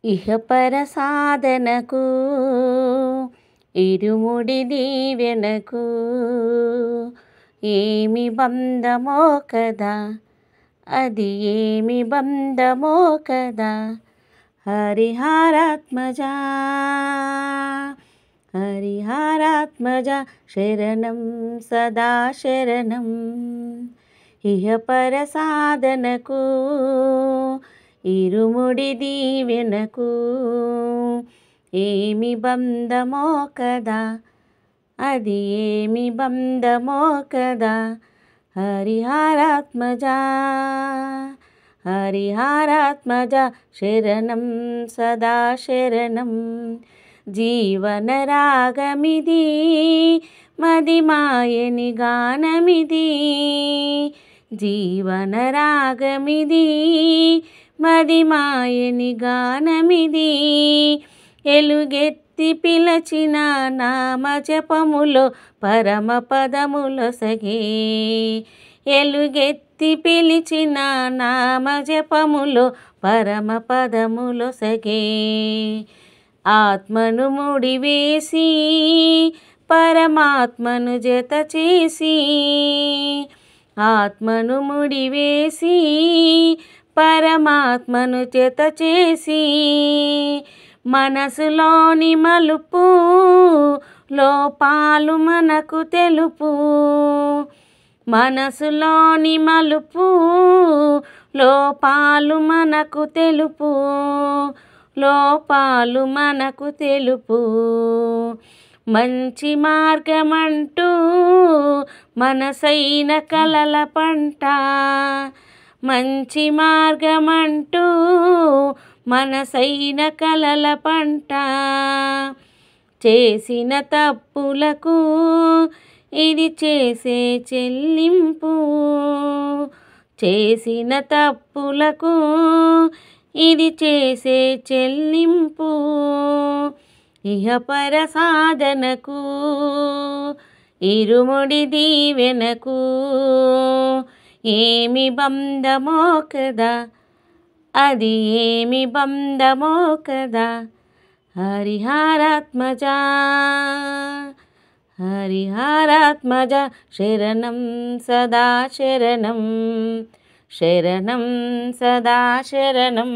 ఇహపర సాధనకు ఇరుముడి దీవెనకు ఏమి బంధమో కదా, అది ఏమి బంధమో కదా. హరిహరాత్మజా హరిహరాత్మజా శరణం సదా శరణం. ఇహపర సాధనకు ఇరుముడి దీవెనకు ఏమి బంధమో కదా, అది ఏమి బంధమో కదా. హరిహరాత్మజా హరిహరాత్మజా శరణం సదా శరణం. జీవన రాగమిది మదిమాయని గానమిది, జీవన రాగమిది మదిమాయని గానమిది. ఎలుగెత్తి పిలచిన నామ జపములో పరమ పదములొసగే, ఎలుగెత్తి పిలిచిన నామ జపములో పరమ పదములొసగే. ఆత్మను ముడివేసి పరమాత్మను జత చేసి, ఆత్మను ముడివేసి పరమాత్మను జత చేసి. మనసులోని మలుపు లోపాలు మనకు తెలుపు, మనసులోని మలుపు లోపాలు మనకు తెలుపు, లోపాలు మనకు తెలుపు. మంచి మార్గమంటూ మనసైన కలల పంట, మంచి మార్గమంటూ మనసైన కలల పంట. చేసిన తప్పులకు ఇది చేసే చెల్లింపు, చేసిన తప్పులకు ఇది చేసే చెల్లింపు. ఇహపర సాధనకు ఇరుముడి దీవెనకు ఏమి బంధమో కదా, అది ఏమి బంధమో కదా. హరిహరాత్మజా హరిహరాత్మజా శరణం సదా శరణం, శరణం సదా శరణం.